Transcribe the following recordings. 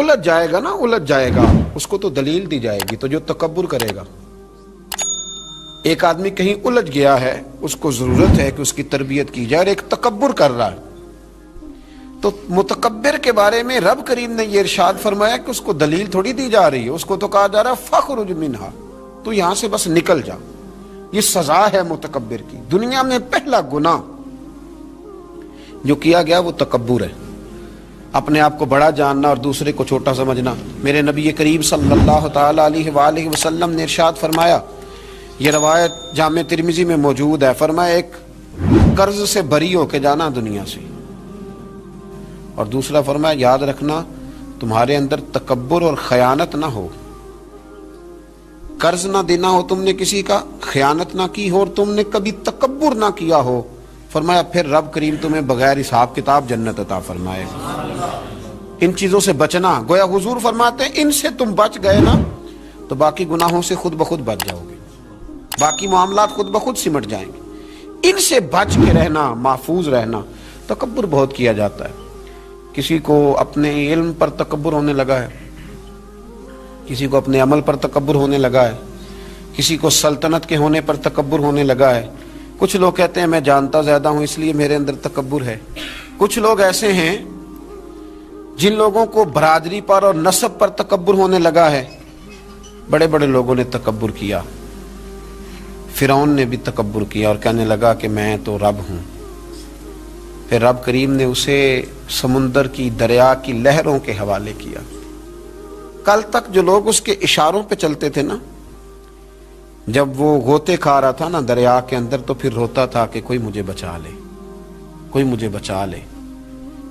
الجھ جائے گا نا، الجھ جائے گا، اس کو تو دلیل دی جائے گی۔ تو جو تکبر کرے گا، ایک آدمی کہیں الجھ گیا ہے، اس کو ضرورت ہے کہ اس کی تربیت کی جائے، اور ایک تکبر کر رہا ہے، تو متکبر کے بارے میں رب کریم نے یہ ارشاد فرمایا کہ اس کو دلیل تھوڑی دی جا رہی ہے، اس کو تو کہا جا رہا ہے فخرج منہا، تو یہاں سے بس نکل جا۔ یہ سزا ہے متکبر کی۔ دنیا میں پہلا گناہ جو کیا گیا وہ تکبر ہے، اپنے آپ کو بڑا جاننا اور دوسرے کو چھوٹا سمجھنا۔ میرے نبی کریم صلی اللہ تعالی علیہ وآلہ وسلم نے ارشاد فرمایا، یہ روایت جامع ترمذی میں موجود ہے، فرمایا ایک قرض سے بری ہو کے جانا دنیا سے، اور دوسرا فرمایا یاد رکھنا تمہارے اندر تکبر اور خیانت نہ ہو، قرض نہ دینا ہو تم نے کسی کا، خیانت نہ کی ہو، اور تم نے کبھی تکبر نہ کیا ہو، فرمایا پھر رب کریم تمہیں بغیر حساب کتاب جنت عطا فرمائے گا۔ ان چیزوں سے بچنا، گویا حضور فرماتے ہیں ان سے تم بچ گئے نا تو باقی گناہوں سے خود بخود بچ جاؤ گے، باقی معاملات خود بخود سمٹ جائیں گے۔ ان سے بچ کے رہنا، محفوظ رہنا۔ تکبر بہت کیا جاتا ہے، کسی کو اپنے علم پر تکبر ہونے لگا ہے، کسی کو اپنے عمل پر تکبر ہونے لگا ہے، کسی کو سلطنت کے ہونے پر تکبر ہونے لگا ہے۔ کچھ لوگ کہتے ہیں میں جانتا زیادہ ہوں اس لیے میرے اندر تکبر ہے۔ کچھ لوگ ایسے ہیں جن لوگوں کو برادری پر اور نسب پر تکبر ہونے لگا ہے۔ بڑے بڑے لوگوں نے تکبر کیا، فرعون نے بھی تکبر کیا اور کہنے لگا کہ میں تو رب ہوں۔ پھر رب کریم نے اسے سمندر کی، دریا کی لہروں کے حوالے کیا۔ کل تک جو لوگ اس کے اشاروں پہ چلتے تھے نا، جب وہ غوطے کھا رہا تھا نا دریا کے اندر، تو پھر روتا تھا کہ کوئی مجھے بچا لے، کوئی مجھے بچا لے۔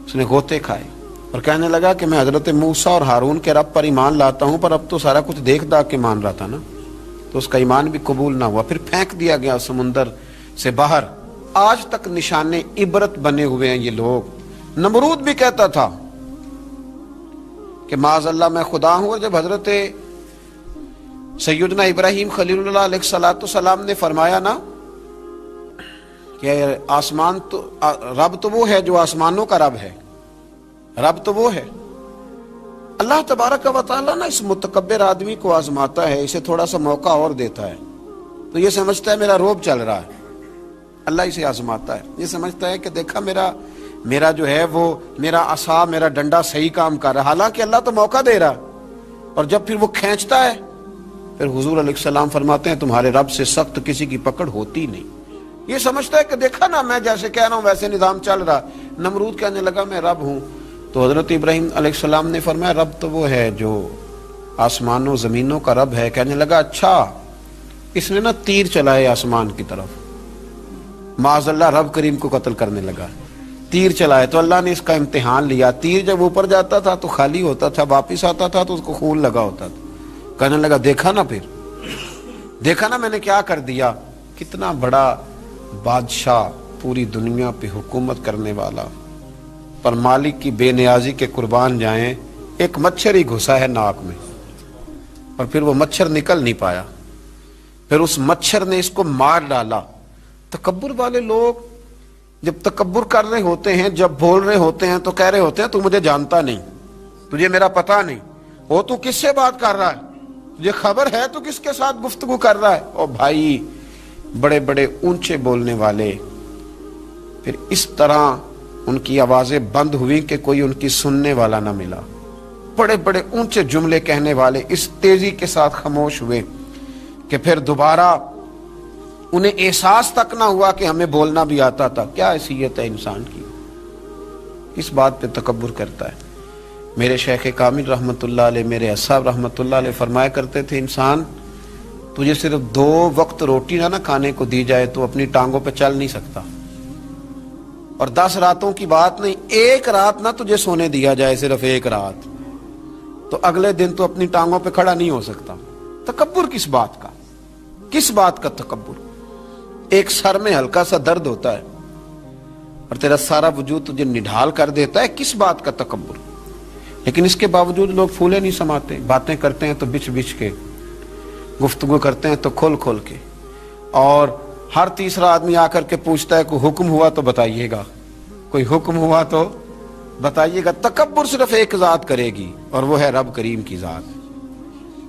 اس نے غوطے کھائے اور کہنے لگا کہ میں حضرت موسیٰ اور ہارون کے رب پر ایمان لاتا ہوں، پر اب تو سارا کچھ دیکھ داکھ کے مان رہا تھا نا، تو اس کا ایمان بھی قبول نہ ہوا۔ پھر پھینک دیا گیا سمندر سے باہر۔ آج تک نشان عبرت بنے ہوئے ہیں یہ لوگ۔ نمرود بھی کہتا تھا کہ معاذ اللہ میں خدا ہوں، اور جب حضرت سیدنا ابراہیم خلیل اللہ علیہ السلام نے فرمایا نا کہ آسمان تو رب تو وہ ہے جو آسمانوں کا رب ہے، رب تو وہ ہے۔ اللہ تبارک و تعالیٰ نا اس متکبر آدمی کو آزماتا ہے، اسے تھوڑا سا موقع اور دیتا ہے، تو یہ سمجھتا ہے میرا روب چل رہا ہے۔ اللہ اسے آزماتا ہے، یہ سمجھتا ہے کہ دیکھا میرا جو ہے وہ میرا عصا، میرا ڈنڈا صحیح کام کر رہا ہے، حالانکہ اللہ تو موقع دے رہا، اور جب پھر وہ کھینچتا ہے، پھر حضور علیہ السلام فرماتے ہیں تمہارے رب سے سخت کسی کی پکڑ ہوتی نہیں۔ یہ سمجھتا ہے کہ دیکھا نا میں جیسے کہہ رہا ہوں ویسے نظام چل رہا۔ نمرود کہنے لگا میں رب ہوں، تو حضرت ابراہیم علیہ السلام نے فرمایا رب تو وہ ہے جو آسمانوں زمینوں کا رب ہے۔ کہنے لگا اچھا، اس نے نا تیر چلائے آسمان کی طرف، معاذ اللہ رب کریم کو قتل کرنے لگا۔ تیر چلائے تو اللہ نے اس کا امتحان لیا۔ تیر جب اوپر جاتا تھا تو خالی ہوتا تھا، واپس آتا تھا تو اس کو خون لگا ہوتا تھا۔ کہنے لگا دیکھا نا، پھر دیکھا نا میں نے کیا کر دیا۔ کتنا بڑا بادشاہ، پوری دنیا پہ حکومت کرنے والا، پر مالک کی بے نیازی کے قربان جائیں، ایک مچھر ہی گھسا ہے ناک میں، اور پھر وہ مچھر نکل نہیں پایا، پھر اس مچھر نے اس کو مار ڈالا۔ تکبر والے لوگ جب تکبر کر رہے ہوتے ہیں، جب بول رہے ہوتے ہیں تو کہہ رہے ہوتے ہیں تو مجھے جانتا نہیں، تجھے میرا پتہ نہیں، وہ تو کس سے بات کر رہا ہے، تجھے خبر ہے تو کس کے ساتھ گفتگو کر رہا ہے۔ اور بھائی بڑے بڑے اونچے بولنے والے، پھر اس طرح ان کی آوازیں بند ہوئی کہ کوئی ان کی سننے والا نہ ملا۔ بڑے بڑے اونچے جملے کہنے والے اس تیزی کے ساتھ خاموش ہوئے کہ پھر دوبارہ انہیں احساس تک نہ ہوا کہ ہمیں بولنا بھی آتا تھا۔ کیا حیثیت ہے انسان کی، اس بات پہ تکبر کرتا ہے۔ میرے شیخ کامل رحمۃ اللہ علیہ، میرے اصحاب رحمۃ اللہ علیہ فرمایا کرتے تھے انسان تجھے صرف 2 وقت روٹی نہ کھانے کو دی جائے تو اپنی ٹانگوں پہ چل نہیں سکتا، اور 10 راتوں کی بات نہیں، 1 رات نہ تجھے سونے دیا جائے، صرف 1 رات، تو اگلے دن تو اپنی ٹانگوں پہ کھڑا نہیں ہو سکتا۔ تکبر کس بات کا، کس بات کا تکبر؟ ایک سر میں ہلکا سا درد ہوتا ہے اور تیرا سارا وجود تجھے نڈھال کر دیتا ہے، کس بات کا تکبر؟ لیکن اس کے باوجود لوگ پھولے نہیں سماتے، باتیں کرتے ہیں تو بچ بچ کے، گفتگو کرتے ہیں تو کھول کھول کے، اور ہر تیسرا آدمی آ کر کے پوچھتا ہے کوئی حکم ہوا تو بتائیے گا، کوئی حکم ہوا تو بتائیے گا تکبر صرف ایک ذات کرے گی اور وہ ہے رب کریم کی ذات،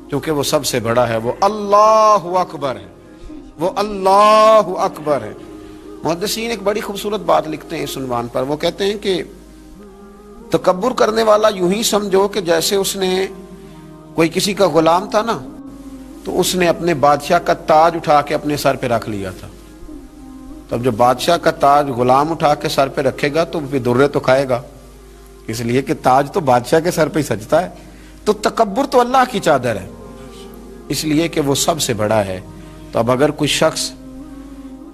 کیونکہ وہ سب سے بڑا ہے، وہ اللہ اکبر ہے، وہ اللہ اکبر ہے۔ محدثین ایک بڑی خوبصورت بات لکھتے ہیں اس عنوان پر، وہ کہتے ہیں کہ تکبر کرنے والا یوں ہی سمجھو کہ جیسے اس نے کوئی کسی کا غلام تھا نا، تو اس نے اپنے بادشاہ کا تاج اٹھا کے اپنے سر پہ رکھ لیا تھا۔ تب جب بادشاہ کا تاج غلام اٹھا کے سر پہ رکھے گا تو پھر درے تو کھائے گا، اس لیے کہ تاج تو بادشاہ کے سر پہ ہی سجتا ہے۔ تو تکبر تو اللہ کی چادر ہے، اس لیے کہ وہ سب سے بڑا ہے۔ تو اب اگر کوئی شخص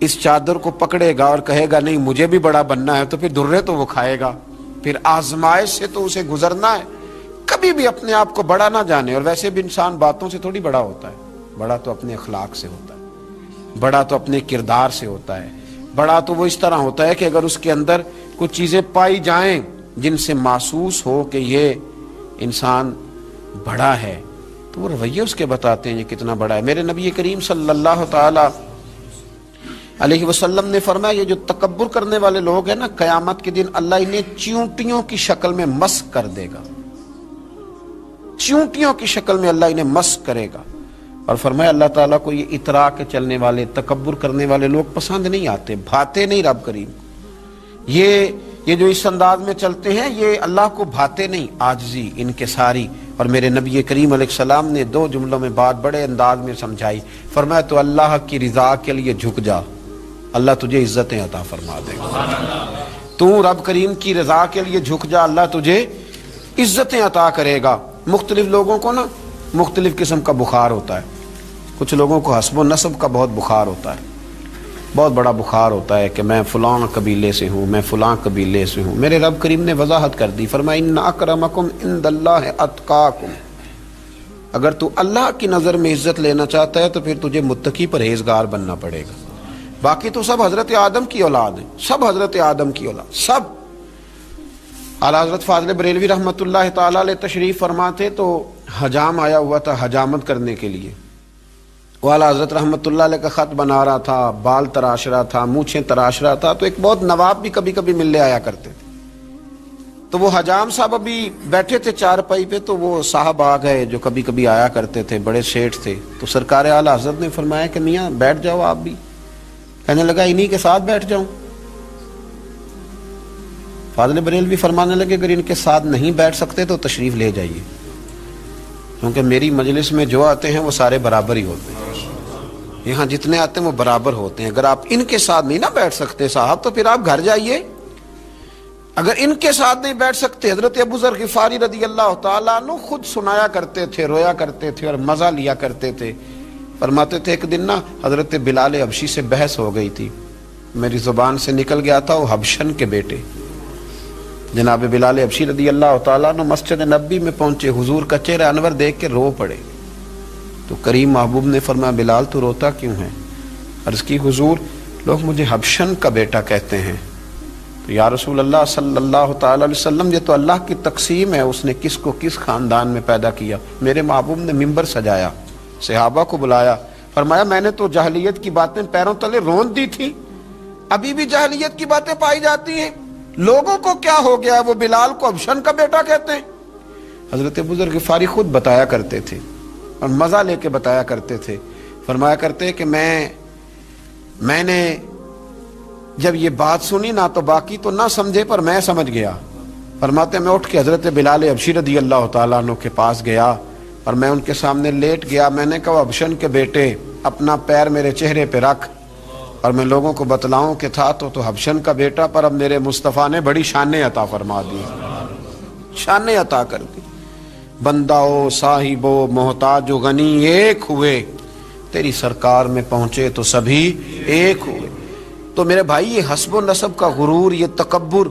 اس چادر کو پکڑے گا اور کہے گا نہیں مجھے بھی بڑا بننا ہے، تو پھر درے تو وہ کھائے گا، پھر آزمائش سے تو اسے گزرنا ہے۔ کبھی بھی اپنے آپ کو بڑا نہ جانے، اور ویسے بھی انسان باتوں سے تھوڑی بڑا ہوتا ہے، بڑا تو اپنے اخلاق سے ہوتا ہے، بڑا تو اپنے کردار سے ہوتا ہے، بڑا تو وہ اس طرح ہوتا ہے کہ اگر اس کے اندر کچھ چیزیں پائی جائیں جن سے محسوس ہو کہ یہ انسان بڑا ہے، تو وہ رویے اس کے بتاتے ہیں یہ کتنا بڑا ہے۔ میرے نبی کریم صلی اللہ تعالی علیہ وسلم نے فرمایا یہ جو تکبر کرنے والے لوگ ہیں نا، قیامت کے دن اللہ انہیں چیونٹیوں کی شکل میں مسخ کر دے گا، چیونٹیوں کی شکل میں اللہ انہیں مسخ کرے گا۔ اور فرمایا اللہ تعالیٰ کو یہ اترا کے چلنے والے تکبر کرنے والے لوگ پسند نہیں آتے، بھاتے نہیں رب کریم کو۔ یہ جو اس انداز میں چلتے ہیں یہ اللہ کو بھاتے نہیں، عاجزی انکساری۔ اور میرے نبی کریم علیہ السلام نے 2 جملوں میں بات بڑے انداز میں سمجھائی، فرمایا تو اللہ کی رضا کے لیے جھک جا، اللہ تجھے عزتیں عطا فرما دے گا۔ تو رب کریم کی رضا کے لیے جھک جا، اللہ تجھے عزتیں عطا کرے گا۔ مختلف لوگوں کو نا مختلف قسم کا بخار ہوتا ہے، کچھ لوگوں کو حسب و نسب کا بہت بخار ہوتا ہے، بہت بڑا بخار ہوتا ہے کہ میں فلاں قبیلے سے ہوں، میں فلاں قبیلے سے ہوں۔ میرے رب کریم نے وضاحت کر دی، فرمایا ان اکرمکم عند اللہ اتقاکم، اگر تو اللہ کی نظر میں عزت لینا چاہتا ہے تو پھر تجھے متقی پرہیزگار بننا پڑے گا۔ باقی تو سب حضرت آدم کی اولاد ہیں، سب حضرت آدم کی اولاد، سب۔ اعلیٰ حضرت فاضل بریلوی رحمۃ اللہ تعالیٰ علیہ تشریف فرما تھے تو حجام آیا ہوا تھا حجامت کرنے کے لیے، وہ اعلیٰ حضرت رحمۃ اللہ علیہ کا خط بنا رہا تھا، بال تراش رہا تھا، مونچھیں تراش رہا تھا، تو ایک بہت نواب بھی کبھی کبھی ملنے آیا کرتے تھے۔ تو وہ حجام صاحب ابھی بیٹھے تھے چارپائی پہ، تو وہ صاحب آ گئے جو کبھی کبھی آیا کرتے تھے، بڑے سیٹھ تھے۔ تو سرکار اعلیٰ حضرت نے فرمایا کہ میاں بیٹھ جاؤ آپ بھی۔ کہنے لگا انہی کے ساتھ بیٹھ جاؤں۔ فاضل بریلوی فرمانے لگے اگر ان کے ساتھ نہیں بیٹھ سکتے تو تشریف لے جائیے، کیونکہ میری مجلس میں جو آتے ہیں وہ سارے برابر ہی ہوتے ہیں، یہاں جتنے آتے ہیں وہ برابر ہوتے ہیں۔ اگر آپ ان کے ساتھ نہیں نہ بیٹھ سکتے صاحب تو پھر آپ گھر جائیے۔ اگر ان کے ساتھ نہیں بیٹھ سکتے، حضرت ابو ذر غفاری رضی اللہ تعالیٰ عنہ خود سنایا کرتے تھے، رویا کرتے تھے اور مزہ لیا کرتے تھے۔ فرماتے تھے ایک دن نا حضرت بلال حبشی سے بحث ہو گئی تھی، میری زبان سے نکل گیا تھا وہ حبشن کے بیٹے جناب بلال حبشی رضی اللہ تعالیٰ عنہ مسجد نبی میں پہنچے، حضور کا چہرہ انور دیکھ کے رو پڑے۔ تو کریم محبوب نے فرمایا بلال تو روتا کیوں ہے؟ عرض کی حضور لوگ مجھے حبشن کا بیٹا کہتے ہیں۔ تو یا رسول اللہ صلی اللہ تعالی علیہ وسلم یہ تو اللہ کی تقسیم ہے، اس نے کس کو کس خاندان میں پیدا کیا۔ میرے محبوب نے ممبر سجایا، صحابہ کو بلایا، فرمایا میں نے تو جاہلیت کی باتیں پیروں تلے رون دی تھی، ابھی بھی جاہلیت کی باتیں پائی جاتی ہیں، لوگوں کو کیا ہو گیا وہ بلال کو حبشن کا بیٹا کہتے ہیں۔ حضرت ابو ذر غفاری خود بتایا کرتے تھے اور مزہ لے کے بتایا کرتے تھے، فرمایا کرتے کہ میں نے جب یہ بات سنی نا تو باقی تو نہ سمجھے پر میں سمجھ گیا۔ فرماتے میں اٹھ کے حضرت بلال حبشی رضی اللہ تعالیٰ عنہ کے پاس گیا اور میں ان کے سامنے لیٹ گیا، میں نے کہا حبشن کے بیٹے اپنا پیر میرے چہرے پہ رکھ اور میں لوگوں کو بتلاؤں کہ تھا تو حبشن کا بیٹا، پر اب میرے مصطفیٰ نے بڑی شانیں عطا فرما دی، شانیں عطا کر دی۔ بندہ و صاحب و محتاج و غنی ایک ہوئے، تیری سرکار میں پہنچے تو سبھی ایک ہوئے۔ تو میرے بھائی یہ حسب و نسب کا غرور، یہ تکبر،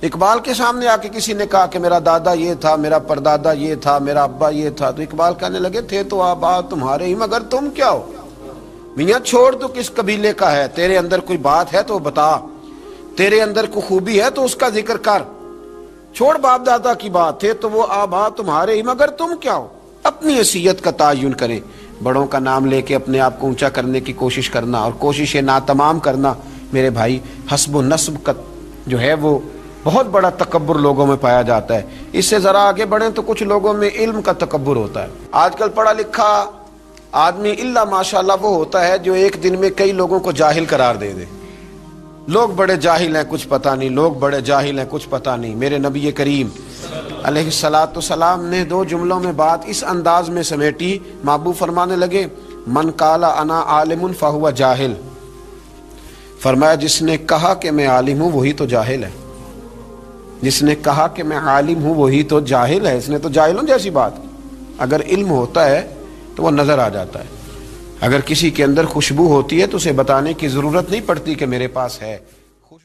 اقبال کے سامنے آ کے کسی نے کہا کہ میرا دادا یہ تھا، میرا پردادا یہ تھا، میرا ابا یہ تھا، تو اقبال کہنے لگے تھے تو آبا تمہارے ہی مگر تم کیا ہو؟ میاں چھوڑ تو کس قبیلے کا ہے، تیرے اندر کوئی بات ہے تو بتا، تیرے اندر کوئی خوبی ہے تو اس کا ذکر کر، چھوڑ باپ دادا کی بات، تھے تو وہ آبا تمہارے ہی مگر تم کیا ہو۔ اپنی حیثیت کا تعین کریں، بڑوں کا نام لے کے اپنے آپ کو اونچا کرنے کی کوشش کرنا اور کوششیں ناتمام کرنا، میرے بھائی حسب و نسب کا جو ہے وہ بہت بڑا تکبر لوگوں میں پایا جاتا ہے. اس سے ذرا آگے بڑھیں تو کچھ لوگوں میں علم کا تکبر ہوتا ہے. آج کل پڑھا لکھا آدمی اللہ ماشاءاللہ وہ ہوتا ہے جو ایک دن میں کئی لوگوں کو جاہل قرار دے دے. لوگ بڑے جاہل ہیں کچھ پتہ نہیں، لوگ بڑے جاہل ہیں کچھ پتہ نہیں. میرے نبی کریم علیہ الصلاۃ والسلام نے 2 جملوں میں بات اس انداز میں سمیٹی. محبوب فرمانے لگے من قال انا عالم فہو جاہل. فرمایا جس نے کہا کہ میں عالم ہوں وہی تو جاہل ہے. جس نے کہا کہ میں عالم ہوں وہی تو جاہل ہے. اس نے تو جاہلوں جیسی بات. اگر علم ہوتا ہے تو وہ نظر آ جاتا ہے. اگر کسی کے اندر خوشبو ہوتی ہے تو اسے بتانے کی ضرورت نہیں پڑتی کہ میرے پاس ہے.